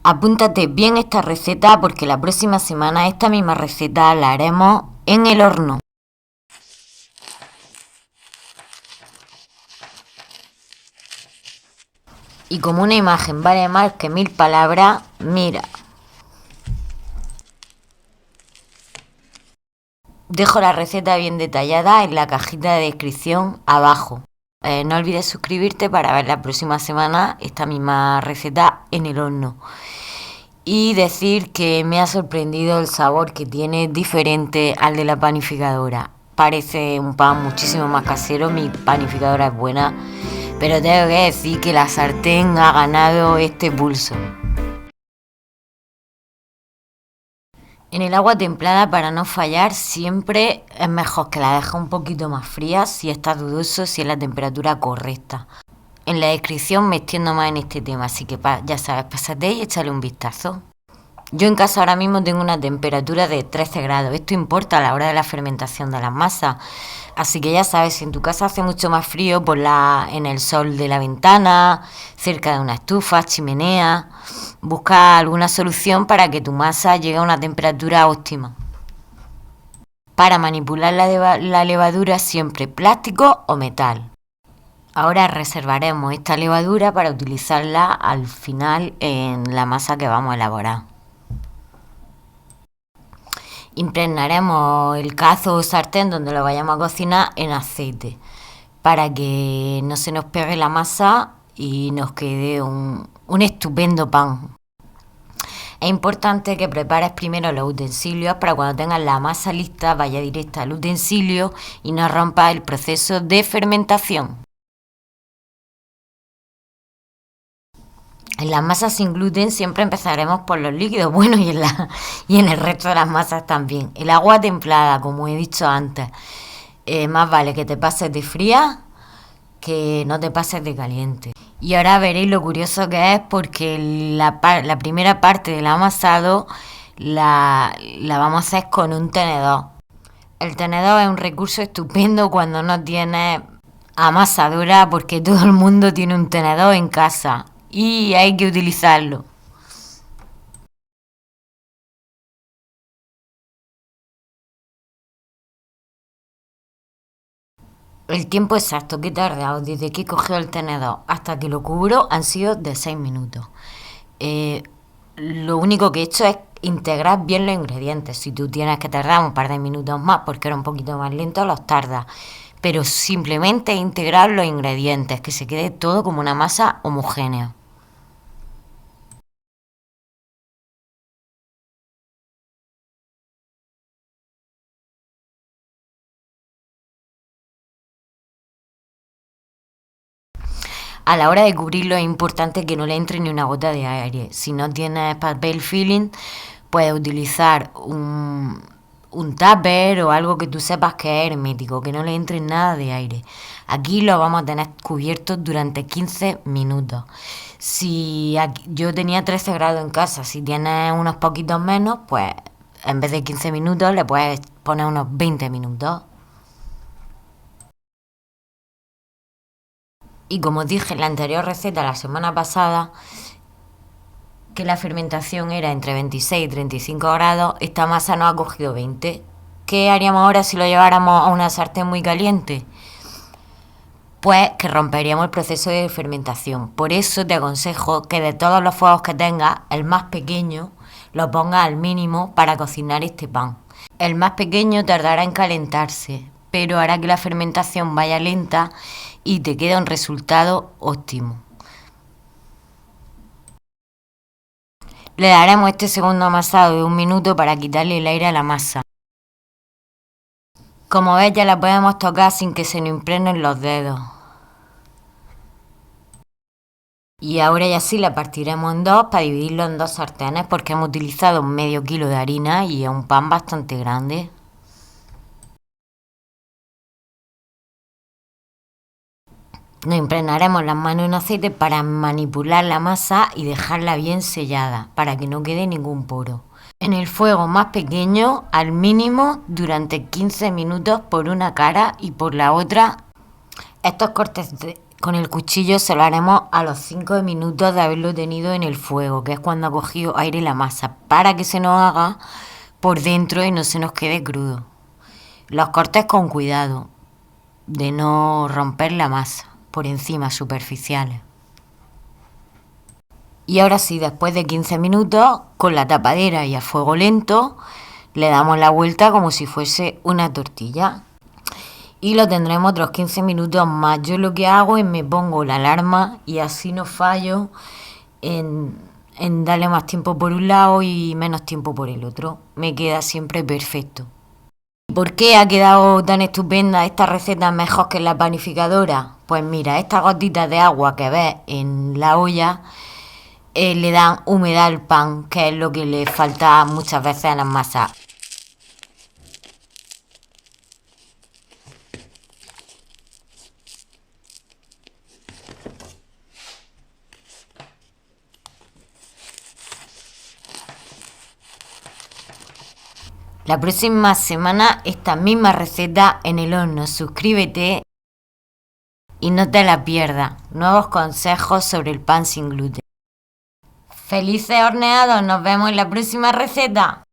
Apúntate bien esta receta porque la próxima semana esta misma receta la haremos en el horno. Y como una imagen vale más que 1000 palabras, mira. Dejo la receta bien detallada en la cajita de descripción abajo. No olvides suscribirte para ver la próxima semana esta misma receta en el horno. Y decir que me ha sorprendido el sabor que tiene diferente al de la panificadora. Parece un pan muchísimo más casero, mi panificadora es buena, pero tengo que decir que la sartén ha ganado este pulso. En el agua templada, para no fallar, siempre es mejor que la dejes un poquito más fría si estás dudoso si es la temperatura correcta. En la descripción me extiendo más en este tema, así que ya sabes, pásate y échale un vistazo. Yo en casa ahora mismo tengo una temperatura de 13 grados. Esto importa a la hora de la fermentación de las masas. Así que ya sabes, si en tu casa hace mucho más frío, ponla en el sol de la ventana, cerca de una estufa, chimenea. Busca alguna solución para que tu masa llegue a una temperatura óptima. Para manipular la levadura siempre plástico o metal. Ahora reservaremos esta levadura para utilizarla al final en la masa que vamos a elaborar. Impregnaremos el cazo o sartén donde lo vayamos a cocinar en aceite para que no se nos pegue la masa y nos quede un estupendo pan. Es importante que prepares primero los utensilios para cuando tengas la masa lista vaya directa al utensilio y no rompas el proceso de fermentación. En las masas sin gluten siempre empezaremos por los líquidos, bueno, y en el resto de las masas también. El agua templada, como he dicho antes, más vale que te pases de fría que no te pases de caliente. Y ahora veréis lo curioso que es porque la primera parte del amasado la vamos a hacer con un tenedor. El tenedor es un recurso estupendo cuando no tienes amasadora porque todo el mundo tiene un tenedor en casa y hay que utilizarlo. El tiempo exacto que he tardado desde que he cogido el tenedor hasta que lo cubro han sido de 6 minutos. Lo único que he hecho es integrar bien los ingredientes. Si tú tienes que tardar un par de minutos más porque era un poquito más lento, los tardas. Pero simplemente integrar los ingredientes, que se quede todo como una masa homogénea. A la hora de cubrirlo es importante que no le entre ni una gota de aire. Si no tienes papel filling, puedes utilizar un tupper o algo que tú sepas que es hermético, que no le entre nada de aire. Aquí lo vamos a tener cubierto durante 15 minutos. Yo tenía 13 grados en casa, si tienes unos poquitos menos, pues en vez de 15 minutos le puedes poner unos 20 minutos. Y como dije en la anterior receta la semana pasada, que la fermentación era entre 26 y 35 grados, esta masa nos ha cogido 20. ¿Qué haríamos ahora si lo lleváramos a una sartén muy caliente? Pues que romperíamos el proceso de fermentación. Por eso te aconsejo que de todos los fuegos que tengas, el más pequeño lo pongas al mínimo para cocinar este pan. El más pequeño tardará en calentarse, pero hará que la fermentación vaya lenta y te queda un resultado óptimo. Le daremos este segundo amasado de 1 minuto para quitarle el aire a la masa. Como ves, ya la podemos tocar sin que se nos impregnen los dedos. Y ahora ya sí la partiremos en dos para dividirlo en 2 sartenes porque hemos utilizado medio kilo de harina y es un pan bastante grande. Nos impregnaremos las manos en aceite para manipular la masa y dejarla bien sellada para que no quede ningún poro. En el fuego más pequeño, al mínimo, durante 15 minutos por una cara y por la otra. Estos cortes Con el cuchillo se lo haremos a los 5 minutos de haberlo tenido en el fuego, que es cuando ha cogido aire la masa, para que se nos haga por dentro y no se nos quede crudo. Los cortes con cuidado, de no romper la masa por encima, superficiales. Y ahora sí, después de 15 minutos, con la tapadera y a fuego lento, le damos la vuelta como si fuese una tortilla. Y lo tendremos otros 15 minutos más. Yo lo que hago es me pongo la alarma y así no fallo en darle más tiempo por un lado y menos tiempo por el otro. Me queda siempre perfecto. ¿Por qué ha quedado tan estupenda esta receta mejor que en la panificadora? Pues mira, estas gotitas de agua que ves en la olla le dan humedad al pan, que es lo que le falta muchas veces a las masas. La próxima semana esta misma receta en el horno. Suscríbete y no te la pierdas. Nuevos consejos sobre el pan sin gluten. ¡Felices horneados! Nos vemos en la próxima receta.